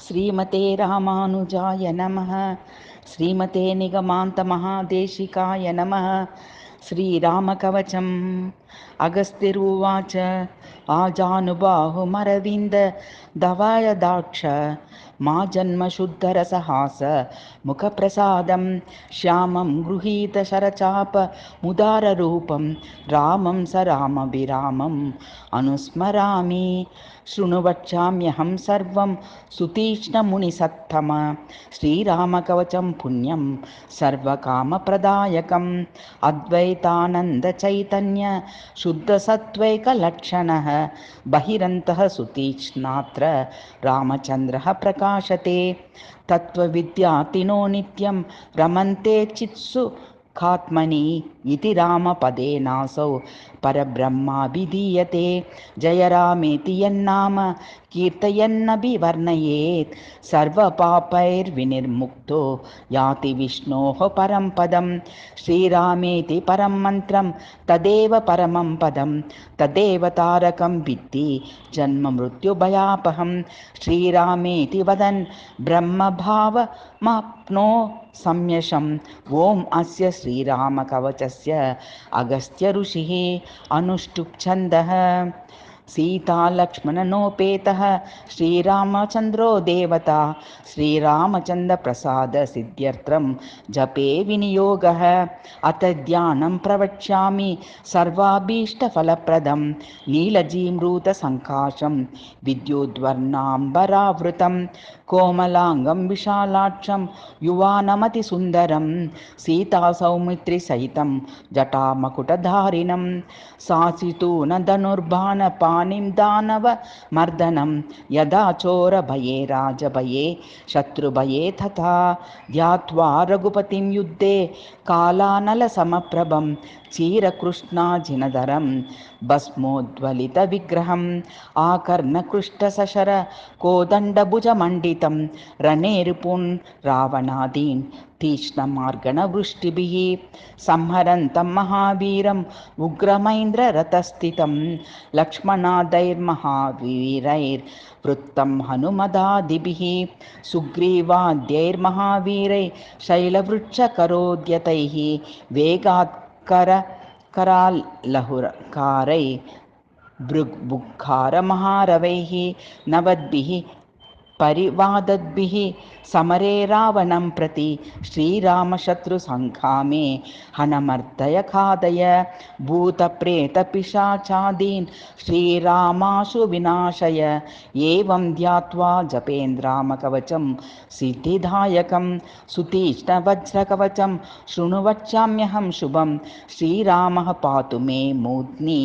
श्रीमते रामानुजाय नमः। श्रीमते निगमान्तमहादेशिकाय नमः। श्रीरामकवचम्। अगस्त्युवाच आजानुबाहुमरविन्द दवयदाक्ष मा जन्मशुद्धरसहास मुखप्रसादं श्यामं गृहीतशरचाप मुदाररूपं रामं स रामभिरामम् अनुस्मरामि। शृणुवक्ष्याम्यहं सर्वं सुतीक्ष्णमुनिसत्तम श्रीरामकवचं पुण्यं सर्वकामप्रदायकम् अद्वैतानन्दचैतन्य शुद्धसत्त्वैकलक्षणः बहिरन्तः सुतीक्ष्णात्र रामचन्द्रः प्रकाशते। तत्त्वविद्यार्थिनो नित्यं रमन्ते चित्सु खात्मनि इति रामपदेनासौ परब्रह्माभिधीयते। जय रामेति यन्नाम कीर्तयन्नभिवर्णयेत् सर्वपापैर्विनिर्मुक्तो याति विष्णोः परं पदं। श्रीरामेति परं मन्त्रं तदेव परमं पदं तदेव तारकं विद्धि जन्ममृत्युभयापहं। श्रीरामेति वदन् ब्रह्मभावमाप्नो सम्यशम्। ॐ अस्य श्रीरामकवचस्य अगस्त्य ऋषिः अनुष्टुप् छन्दः। सीतालक्ष्मणनोपेतः श्रीरामचन्द्रो देवता श्रीरामचन्द्रप्रसादसिद्ध्यर्थं जपे विनियोगः। अथ ध्यानं प्रवक्ष्यामि सर्वाभीष्टफलप्रदं नीलजीमृतसङ्काशं विद्युद्वर्णाम्बरावृतं कोमलाङ्गं विशालाक्षं युवानमतिसुन्दरं सीतासौमित्रिसहितं जटामकुटधारिणं सासितूनधनुर्बाणपाणिं दानवमर्दनं यदा चोरभये राजभये शत्रुभये तथा ध्यात्वा रघुपतिं युद्धे कालानलसमप्रभं चीरकृष्णाजिनधरं भस्मोद्वलितविग्रहम् आकर्णकृष्टसशर कोदण्डभुजमण्डितं रणेरिपुन् रावणादीन् तीक्ष्णमार्गणवृष्टिभिः संहरन्तं महावीरम् उग्रमैन्द्ररथस्थितं लक्ष्मणादैर्महावीरैर्वृत्तं हनुमदादिभिः सुग्रीवाद्यैर्महावीरै शैलवृक्षकरोद्यतैः वेगात्करालहुरकारै भृग्भुक्खारमहारवैः नवद्भिः परिवादद्भिः समरे रावणं प्रति श्रीरामशत्रुसङ्ग्रामे हनमर्दय खादय भूतप्रेतपिशाचादीन् श्रीरामाशु विनाशय। एवं ध्यात्वा जपेन्द्रामकवचं सिद्धिदायकं सुतीक्ष्णवज्रकवचं शृणुवक्ष्याम्यहं शुभं। श्रीरामः पातु मे मूर्ध्नि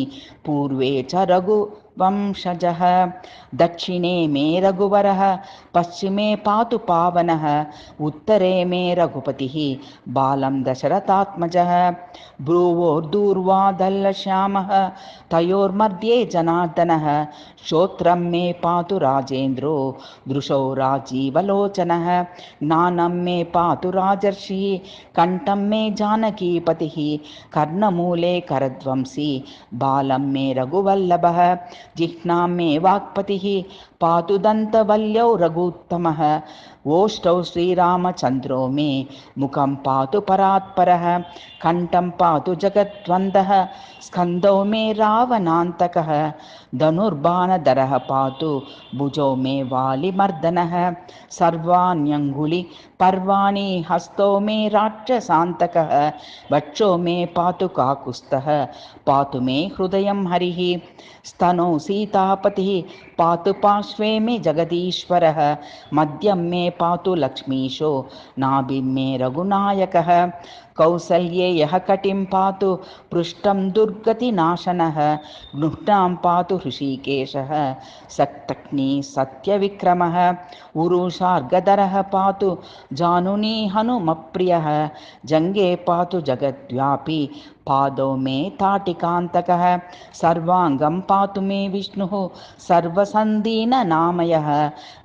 पूर्वे च रघुवंशजः दक्षिणे मे रघुवरः पश्चिमे पातु पावनः उत्तरे मे रघुपतिः बालं दशरथात्मजः भ्रुवोर्दूर्वादलश्यामः तयोर्मध्ये जनार्दनः श्रोत्रं मे पातु राजेन्द्रो दृशो राजीवलोचनः ज्ञानं मे पातु राजर्षिः कण्ठं मे जानकीपतिः कर्णमूले करध्वंसी बालं मे रघुवल्लभः जिह्नां मे वाक्पतिः पातु दन्तवल्यौ रघुत्तमः ओष्ठौ श्रीरामचन्द्रो मे मुखं पातु परात्परः कण्ठं पातु जगद्वन्दः स्कन्धौ मे रावणान्तकः धनुर्बाणधरः पातु भुजौ मे वालिमर्दनः सर्वाण्यङ्गुलि पर्वाणि हस्तौ मे राक्षसान्तकः वक्षो मे पातु काकुत्स्थः पातु मे हृदयं हरिः स्तनौ सीतापतिः पातु पार्श्वे मे जगदीश्वरः मध्यं मे पातु लक्ष्मीशो नाभिं मे रघुनायकः कौसल्ये यः कटिं पातु पृष्ठं दुर्गतिनाशनः गृह्णां पातु हृषीकेशः शक्तग्नि सत्यविक्रमः उरुषार्गधरः पातु जानुनी हनुमप्रियः जङ्गे पातु जगद्व्यापी पादौ मे ताटिकान्तकः सर्वाङ्गं पातु मे विष्णुः सर्वसन्धीननामयः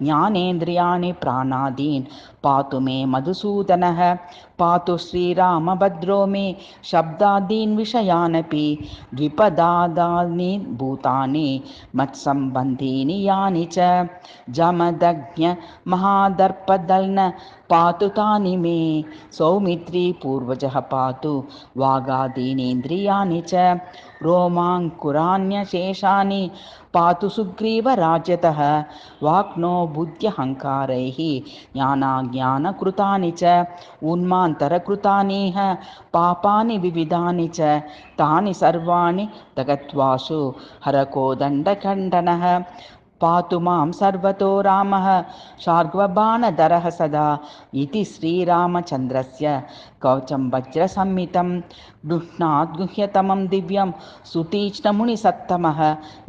ज्ञानेन्द्रियाणि प्राणादीन् पातु मे मधुसूदनः पातु श्रीरामभद्रो मे शब्दादीन् विषयानपि द्विपदादानि भूतानि मत्सम्बन्धीनि यानि च जमदग्न्य महादर्पदल्न पातु तानि मे सौमित्री पूर्वजः पातु वागादीनीन्द्रियाणि च रोमाङ्कुराण्यशेषानि पातु सुग्रीवराज्यतः वाक्नो बुद्ध्यहङ्कारैः ज्ञानाज्ञानकृतानि च उन्मान्तरकृतानीह पापानि विविधानि च तानि सर्वाणि तगत्वासु हरकोदण्डखण्डनः पातु मां सर्वतो रामः शार्ग्वबाणधरः सदा इति श्रीरामचन्द्रस्य कवचं वज्रसंहितं गृह्णात् गुह्यतमं दिव्यं सुतीक्ष्णमुनिसत्तमः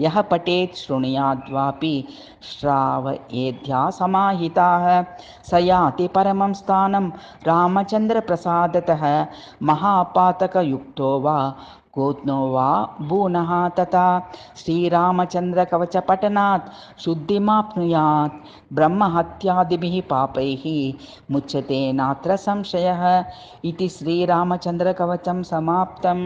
यः पठेत् शृणुयाद्वापि श्रावयेद्यासमाहिताः स याति परमं स्थानं रामचन्द्रप्रसादतः महापातकयुक्तो वा गोत्नो वा भूनः तथा श्रीरामचन्द्रकवचपठनात् शुद्धिमाप्नुयात् ब्रह्महत्यादिभिः पापैः मुच्यते नात्र संशयः इति श्रीरामचन्द्रकवचं समाप्तम्।